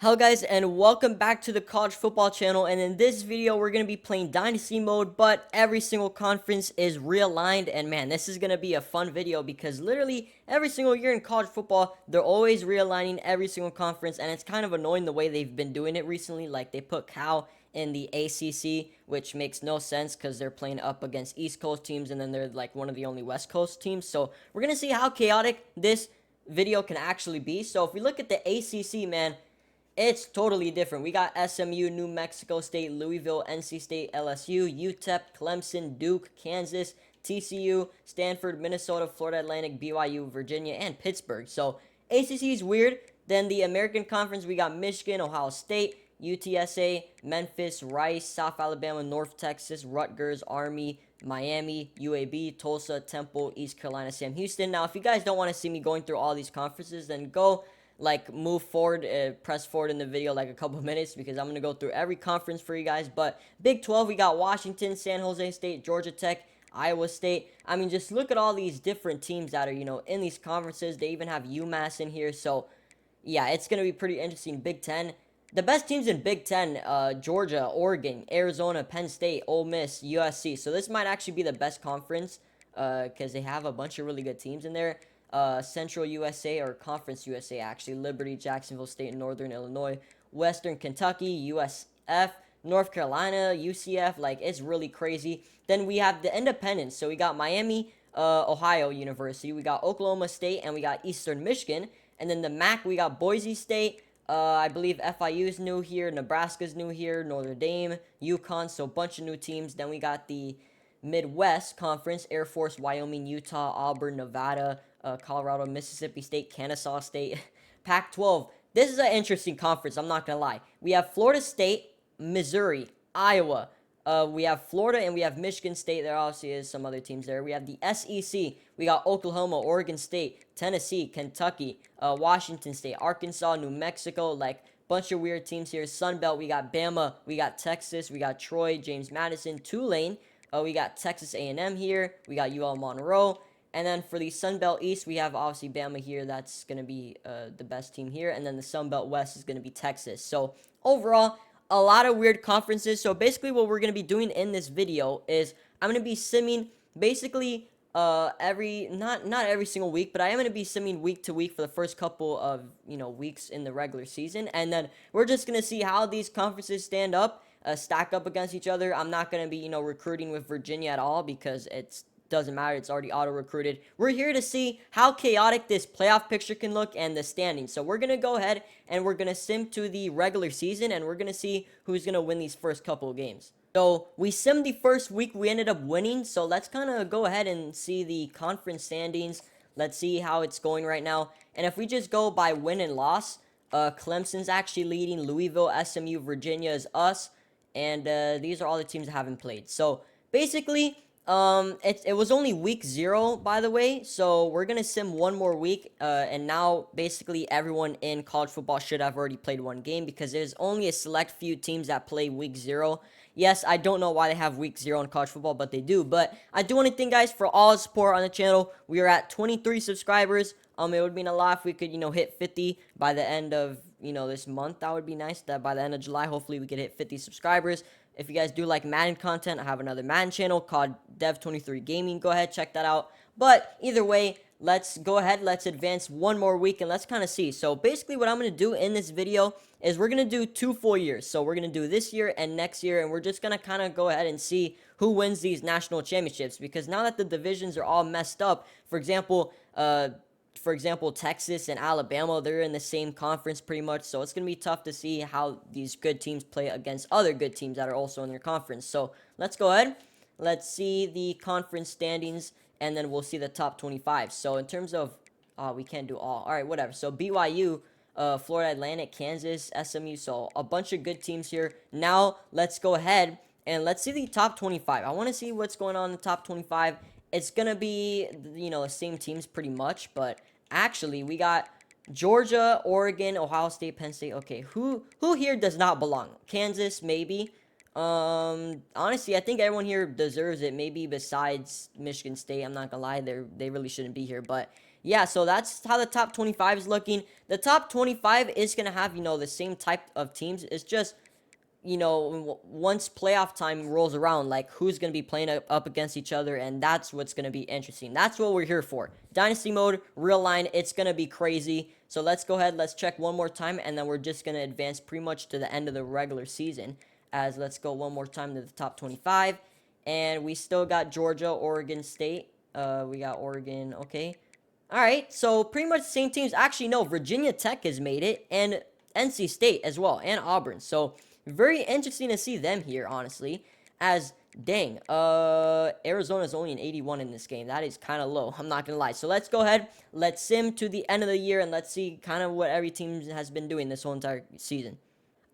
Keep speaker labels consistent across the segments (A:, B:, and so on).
A: Hello guys, and welcome back to the college football channel. And in this video we're going to be playing Dynasty mode, but every single conference is realigned. And man, this is going to be a fun video because literally every single year in college football they're always realigning every single conference, and it's kind of annoying the way they've been doing it recently. Like they put Cal in the ACC, which makes no sense because they're playing up against East Coast teams, and then they're like one of the only West Coast teams. So we're going to see how chaotic this video can actually be. So if we look at the ACC, man, it's totally different. We got SMU, New Mexico State, Louisville, NC State, LSU, UTEP, Clemson, Duke, Kansas, TCU, Stanford, Minnesota, Florida Atlantic, BYU, Virginia, and Pittsburgh. So ACC is weird. Then the American Conference, we got Michigan, Ohio State, UTSA, Memphis, Rice, South Alabama, North Texas, Rutgers, Army, Miami, UAB, Tulsa, Temple, East Carolina, Sam Houston. Now, if you guys don't want to see me going through all these conferences, then go move forward, press forward in the video like a couple of minutes, because I'm going to go through every conference for you guys. But Big 12, we got Washington, San Jose State, Georgia Tech, Iowa State. I mean, just look at all these different teams that are, in these conferences. They even have UMass in here. So, yeah, it's going to be pretty interesting. Big 10. The best teams in Big 10, Georgia, Oregon, Arizona, Penn State, Ole Miss, USC. So this might actually be the best conference because they have a bunch of really good teams in there. Central USA, or Conference USA actually, Liberty, Jacksonville State, Northern Illinois, Western Kentucky, USF, North Carolina, UCF. Like, it's really crazy. Then we have the independents. So we got Miami, Ohio University, we got Oklahoma State, and we got Eastern Michigan. And then the MAC, we got Boise State, I believe FIU's new here, Nebraska's new here, Notre Dame, UConn, so a bunch of new teams. Then we got the Midwest Conference, Air Force, Wyoming, Utah, Auburn, Nevada, Colorado, Mississippi State, Kansas State. Pac-12. This is an interesting conference, I'm not going to lie. We have Florida State, Missouri, Iowa. We have Florida, and we have Michigan State. There obviously is some other teams there. We have the SEC. We got Oklahoma, Oregon State, Tennessee, Kentucky, Washington State, Arkansas, New Mexico. Like, bunch of weird teams here. Sun Belt, we got Bama, we got Texas, we got Troy, James Madison, Tulane. We got Texas A&M here. We got UL Monroe. And then for the Sun Belt East, we have obviously Bama here. That's going to be the best team here. And then the Sun Belt West is going to be Texas. So overall, a lot of weird conferences. So basically what we're going to be doing in this video is I'm going to be simming basically not every single week, but I am going to be simming week to week for the first couple of weeks in the regular season. And then we're just going to see how these conferences stand up, stack up against each other. I'm not going to be recruiting with Virginia at all because it's doesn't matter. It's already auto-recruited. We're here to see how chaotic this playoff picture can look and the standings. So we're going to go ahead and we're going to sim to the regular season, and we're going to see who's going to win these first couple of games. So we simmed the first week. We ended up winning. So let's kind of go ahead and see the conference standings. Let's see how it's going right now. And if we just go by win and loss, Clemson's actually leading. Louisville, SMU, Virginia is us. And these are all the teams that haven't played. So basically, it was only week 0, by the way, so we're gonna sim one more week, and now basically everyone in college football should have already played one game because there's only a select few teams that play week 0. Yes, I don't know why they have week 0 in college football, but they do. But I do want to thank guys for all the support on the channel. We are at 23 subscribers. It would mean a lot if we could, hit 50 by the end of, this month. That would be nice. That by the end of July, hopefully we could hit 50 subscribers. If you guys do like Madden content, I have another Madden channel called Dev23 Gaming. Go ahead, check that out. But either way, let's go ahead. Let's advance one more week and let's kind of see. So basically what I'm going to do in this video is we're going to do 2 full years. So we're going to do this year and next year, and we're just going to kind of go ahead and see who wins these national championships. Because now that the divisions are all messed up, for example, Texas and Alabama, they're in the same conference pretty much, so it's going to be tough to see how these good teams play against other good teams that are also in their conference. So let's go ahead. Let's see the conference standings, and then we'll see the top 25. So in terms of, we can't do all. All right, whatever. So BYU, Florida Atlantic, Kansas, SMU, so a bunch of good teams here. Now let's go ahead and let's see the top 25. I want to see what's going on in the top 25. It's going to be, the same teams pretty much, but actually, we got Georgia, Oregon, Ohio State, Penn State. Okay, who here does not belong? Kansas, maybe. Honestly, I think everyone here deserves it, maybe besides Michigan State. I'm not going to lie, they really shouldn't be here, but yeah, so that's how the top 25 is looking. the top 25 is going to have, the same type of teams. It's just, once playoff time rolls around, like who's going to be playing up against each other, and that's what's going to be interesting. That's what we're here for. Dynasty mode, real line, it's going to be crazy. So let's go ahead, let's check one more time, and then we're just going to advance pretty much to the end of the regular season. As let's go one more time to the top 25, and we still got Georgia, Oregon State. We got Oregon, okay. All right, so pretty much the same teams. Actually, no, Virginia Tech has made it, and NC State as well, and Auburn. So very interesting to see them here, honestly. As, dang, Arizona's only an 81 in this game. That is kind of low, I'm not going to lie. So let's go ahead, let's sim to the end of the year, and let's see kind of what every team has been doing this whole entire season.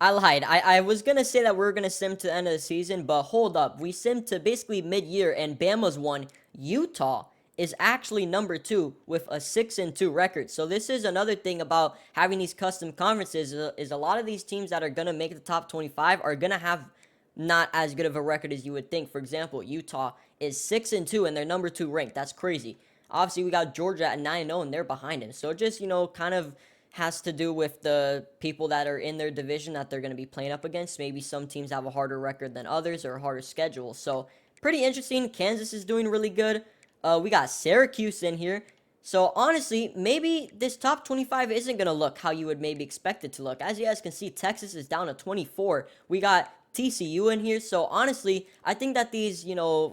A: I lied. I was going to say that we are going to sim to the end of the season, but hold up. We simmed to basically mid-year, and Bama's won. Utah is actually number 2 with a 6-2 record. So this is another thing about having these custom conferences is a lot of these teams that are going to make the top 25 are going to have not as good of a record as you would think. For example, Utah is 6-2 and they're number 2 ranked. That's crazy. Obviously, we got Georgia at 9-0 and they're behind him. So just, kind of has to do with the people that are in their division that they're going to be playing up against. Maybe some teams have a harder record than others or a harder schedule. So pretty interesting. Kansas is doing really good. We got Syracuse in here. So, honestly, maybe this top 25 isn't going to look how you would maybe expect it to look. As you guys can see, Texas is down to 24. We got TCU in here. So, honestly, I think that these,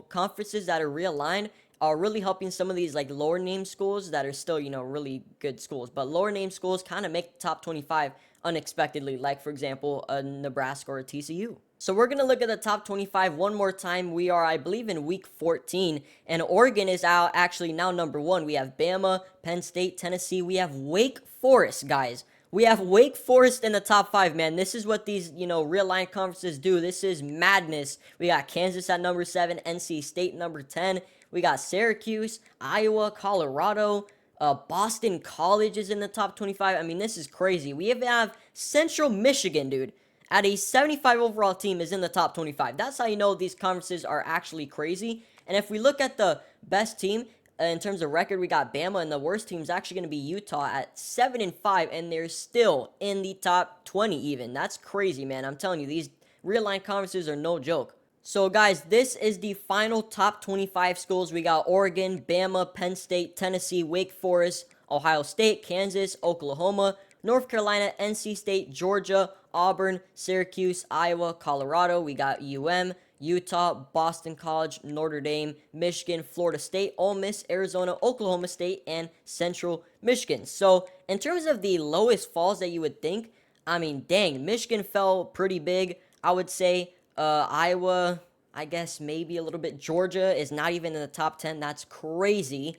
A: conferences that are realigned are really helping some of these, like, lower name schools that are still, really good schools. But lower name schools kind of make the top 25 unexpectedly, like, for example, a Nebraska or a TCU. So we're going to look at the top 25 one more time. We are, I believe, in week 14, and Oregon is out actually now number 1. We have Bama, Penn State, Tennessee. We have Wake Forest, guys. We have Wake Forest in the top 5, man. This is what these, real line conferences do. This is madness. We got Kansas at number 7, NC State number 10. We got Syracuse, Iowa, Colorado, Boston College is in the top 25. I mean, this is crazy. We even have Central Michigan, dude, at a 75 overall team is in the top 25. That's how you know these conferences are actually crazy. And if we look at the best team in terms of record, we got Bama, and the worst team is actually going to be Utah at 7-5, and they're still in the top 20 even. That's crazy, man. I'm telling you, these real-line conferences are no joke. So, guys, this is the final top 25 schools. We got Oregon, Bama, Penn State, Tennessee, Wake Forest, Ohio State, Kansas, Oklahoma, North Carolina, NC State, Georgia, Auburn, Syracuse, Iowa, Colorado. We got Utah, Boston College, Notre Dame, Michigan, Florida State, Ole Miss, Arizona, Oklahoma State, and Central Michigan. So, in terms of the lowest falls that you would think, I mean, dang, Michigan fell pretty big, I would say. Iowa, I guess maybe a little bit. Georgia is not even in the top 10. That's crazy.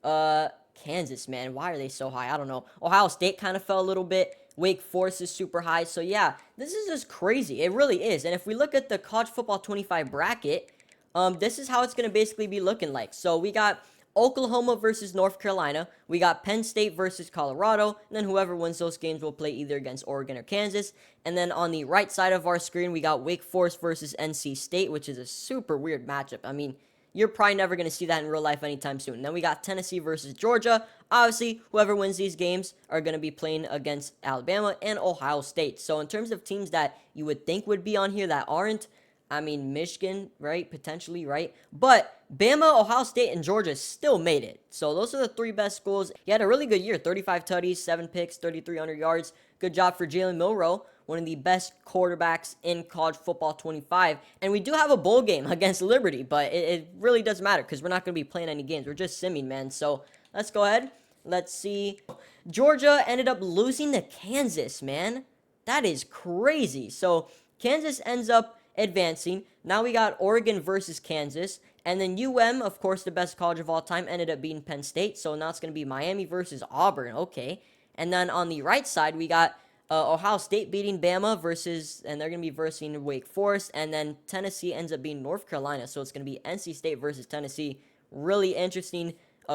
A: Kansas, man, why are they so high? I don't know. Ohio State kind of fell a little bit. Wake Forest is super high. So, yeah, this is just crazy. It really is. And if we look at the college football 25 bracket, this is how it's going to basically be looking like. So, we got Oklahoma versus North Carolina. We got Penn State versus Colorado. And then whoever wins those games will play either against Oregon or Kansas. And then on the right side of our screen, we got Wake Forest versus NC State, which is a super weird matchup. I mean, you're probably never going to see that in real life anytime soon. And then we got Tennessee versus Georgia. Obviously, whoever wins these games are going to be playing against Alabama and Ohio State. So in terms of teams that you would think would be on here that aren't, I mean, Michigan, right? Potentially, right? But Bama, Ohio State, and Georgia still made it. So those are the 3 best schools. He had a really good year. 35 tutties, 7 picks, 3,300 yards. Good job for Jalen Milroe, one of the best quarterbacks in college football 25. And we do have a bowl game against Liberty, but it really doesn't matter because we're not going to be playing any games. We're just simming, man. So let's go ahead. Let's see. Georgia ended up losing to Kansas, man. That is crazy. So Kansas ends up advancing. Now we got Oregon versus Kansas. And then of course, the best college of all time, ended up beating Penn State. So now it's going to be Miami versus Auburn. Okay. And then on the right side, we got Ohio State beating Bama and they're going to be versing Wake Forest. And then Tennessee ends up being North Carolina. So it's going to be NC State versus Tennessee. Really interesting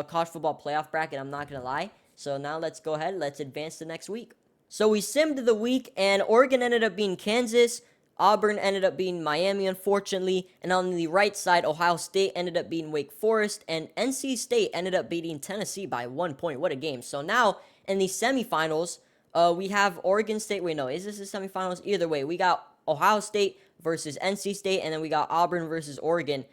A: college football playoff bracket, I'm not going to lie. So now let's go ahead. Let's advance to next week. So we simmed the week, and Oregon ended up being Kansas. Auburn ended up being Miami, unfortunately. And on the right side, Ohio State ended up beating Wake Forest. And NC State ended up beating Tennessee by 1 point. What a game. So now, in the semifinals, We have Oregon State. Wait, no, is this the semifinals? Either way, we got Ohio State versus NC State, and then we got Auburn versus Oregon.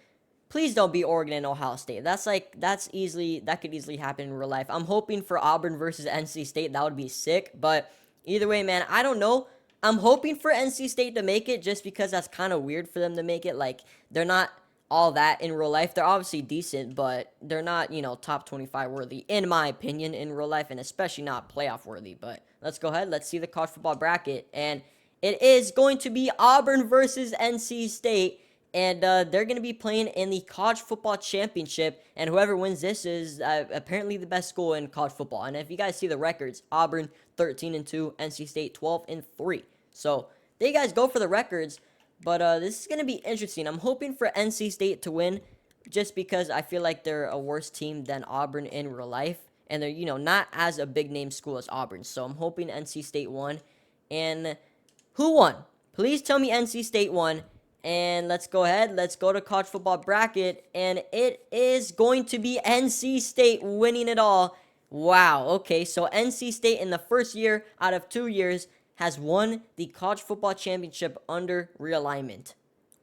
A: Please don't be Oregon and Ohio State. That could easily happen in real life. I'm hoping for Auburn versus NC State. That would be sick. But either way, man, I don't know. I'm hoping for NC State to make it just because that's kind of weird for them to make it. Like, they're not all that in real life. They're obviously decent, but they're not, top 25 worthy, in my opinion, in real life, and especially not playoff worthy. But let's go ahead. Let's see the college football bracket. And it is going to be Auburn versus NC State. And they're going to be playing in the college football championship. And whoever wins this is apparently the best school in college football. And if you guys see the records, Auburn 13-2, NC State 12-3. So there you guys go for the records. But this is going to be interesting. I'm hoping for NC State to win just because I feel like they're a worse team than Auburn in real life. And they're, not as a big name school as Auburn. So I'm hoping NC State won. And who won? Please tell me NC State won. And let's go ahead. Let's go to college football bracket. And it is going to be NC State winning it all. Wow. Okay, so NC State in the first year out of 2 years has won the college football championship under realignment.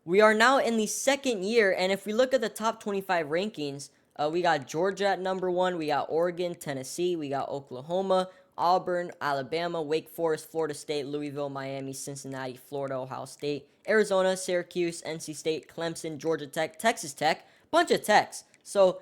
A: We are now in the second year, and if we look at the top 25 rankings, we got Georgia at number 1, we got Oregon, Tennessee, we got Oklahoma, Auburn, Alabama, Wake Forest, Florida State, Louisville, Miami, Cincinnati, Florida, Ohio State, Arizona, Syracuse, NC State, Clemson, Georgia Tech, Texas Tech, bunch of techs. So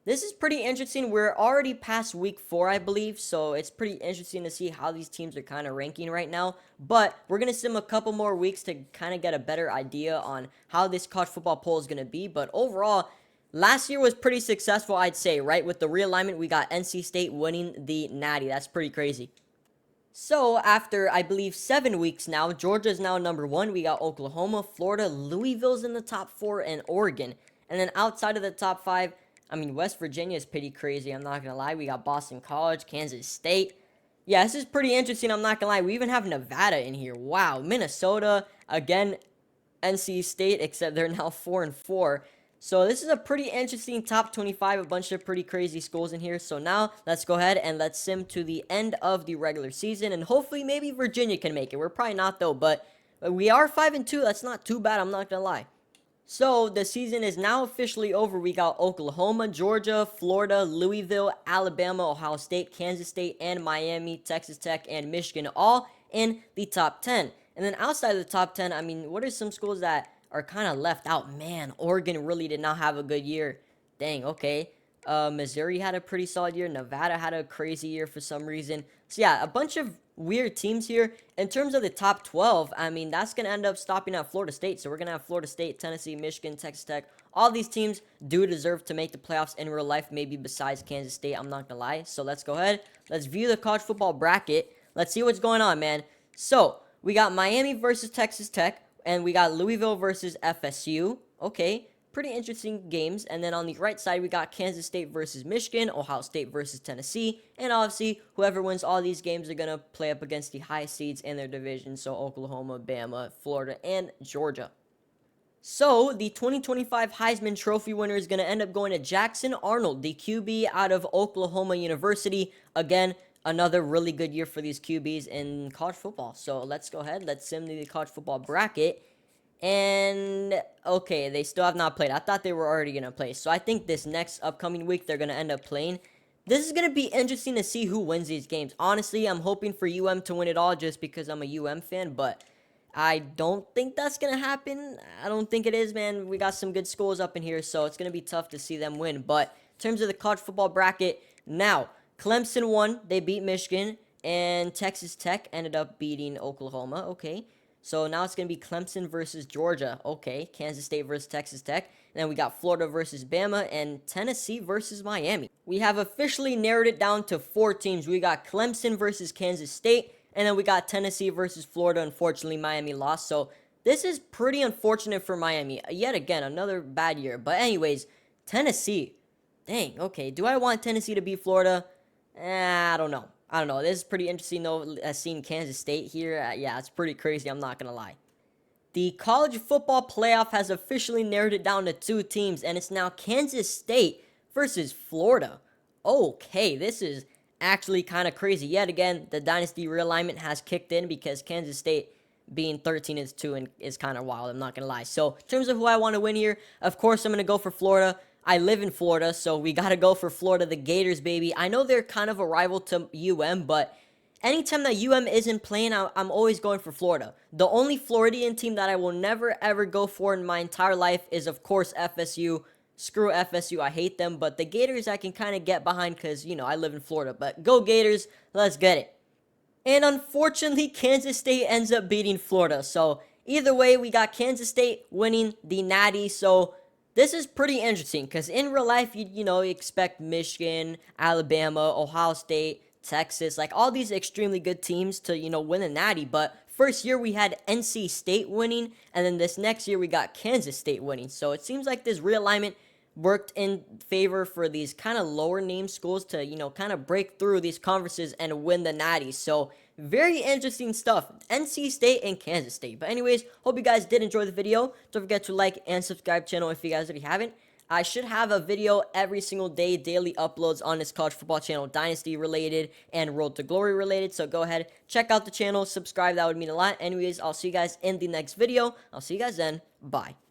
A: this is pretty interesting. We're already past week 4, I believe, so it's pretty interesting to see how these teams are kind of ranking right now. But we're going to sim a couple more weeks to kind of get a better idea on how this college football poll is going to be. But overall, last year was pretty successful, I'd say, right? With the realignment, we got NC State winning the Natty. That's pretty crazy. So, after, I believe, 7 weeks now, Georgia's now number 1. We got Oklahoma, Florida, Louisville's in the top 4, and Oregon. And then outside of the top 5, West Virginia is pretty crazy, I'm not going to lie. We got Boston College, Kansas State. Yeah, this is pretty interesting, I'm not going to lie. We even have Nevada in here. Wow, Minnesota, again, NC State, except they're now 4-4. So this is a pretty interesting top 25, a bunch of pretty crazy schools in here. So now let's go ahead and let's sim to the end of the regular season. And hopefully maybe Virginia can make it. We're probably not though, but we are 5-2. That's not too bad, I'm not going to lie. So the season is now officially over. We got Oklahoma, Georgia, Florida, Louisville, Alabama, Ohio State, Kansas State, and Miami, Texas Tech, and Michigan all in the top 10. And then outside of the top 10, what are some schools that are kind of left out? Man, Oregon really did not have a good year. Dang, okay. Missouri had a pretty solid year. Nevada had a crazy year for some reason. So yeah, a bunch of weird teams here. In terms of the top 12, that's going to end up stopping at Florida State. So we're going to have Florida State, Tennessee, Michigan, Texas Tech. All these teams do deserve to make the playoffs in real life, maybe besides Kansas State. I'm not going to lie. So let's go ahead. Let's view the college football bracket. Let's see what's going on, man. So we got Miami versus Texas Tech, and we got Louisville versus FSU. Okay. Pretty interesting games. And then on the right side, we got Kansas State versus Michigan, Ohio State versus Tennessee, and obviously, whoever wins all these games are going to play up against the highest seeds in their division, so Oklahoma, Bama, Florida, and Georgia. So, the 2025 Heisman Trophy winner is going to end up going to Jackson Arnold, the QB out of Oklahoma University. Again, another really good year for these QBs in college football. So, let's go ahead. Let's sim the college football bracket. And, okay, they still have not played. I thought they were already going to play. So I think this next upcoming week, they're going to end up playing. This is going to be interesting to see who wins these games. Honestly, I'm hoping for UM to win it all just because I'm a UM fan. But I don't think that's going to happen. I don't think it is, man. We got some good schools up in here, so it's going to be tough to see them win. But in terms of the college football bracket, now, Clemson won. They beat Michigan. And Texas Tech ended up beating Oklahoma. Okay. So now it's going to be Clemson versus Georgia. Okay, Kansas State versus Texas Tech. And then we got Florida versus Bama and Tennessee versus Miami. We have officially narrowed it down to 4 teams. We got Clemson versus Kansas State. And then we got Tennessee versus Florida. Unfortunately, Miami lost. So this is pretty unfortunate for Miami. Yet again, another bad year. But anyways, Tennessee. Dang, okay. Do I want Tennessee to beat Florida? I don't know. This is pretty interesting, though, seeing Kansas State here. Yeah, it's pretty crazy. I'm not going to lie. The college football playoff has officially narrowed it down to 2 teams, and it's now Kansas State versus Florida. Okay, this is actually kind of crazy. Yet again, the Dynasty realignment has kicked in because Kansas State being 13-2 and is kind of wild, I'm not going to lie. So, in terms of who I want to win here, of course, I'm going to go for Florida. I live in Florida, so we got to go for Florida, the Gators, baby. I know they're kind of a rival to but anytime that isn't playing, I'm always going for Florida. The only Floridian team that I will never, ever go for in my entire life is, of course, FSU. Screw FSU, I hate them, but the Gators I can kind of get behind because, I live in Florida. But go Gators, let's get it. And unfortunately, Kansas State ends up beating Florida. So either way, we got Kansas State winning the Natty. So this is pretty interesting because in real life, you expect Michigan, Alabama, Ohio State, Texas, like all these extremely good teams to, win the Natty. But first year we had NC State winning, and then this next year we got Kansas State winning. So it seems like this realignment worked in favor for these kind of lower name schools to, kind of break through these conferences and win the Natty. So very interesting stuff. NC State and Kansas State. But anyways, hope you guys did enjoy the video. Don't forget to like and subscribe channel if you guys already haven't. I should have a video every single day, daily uploads on this college football channel, Dynasty related and Road to Glory related. So go ahead, check out the channel, subscribe. That would mean a lot. Anyways, I'll see you guys in the next video. I'll see you guys then. Bye.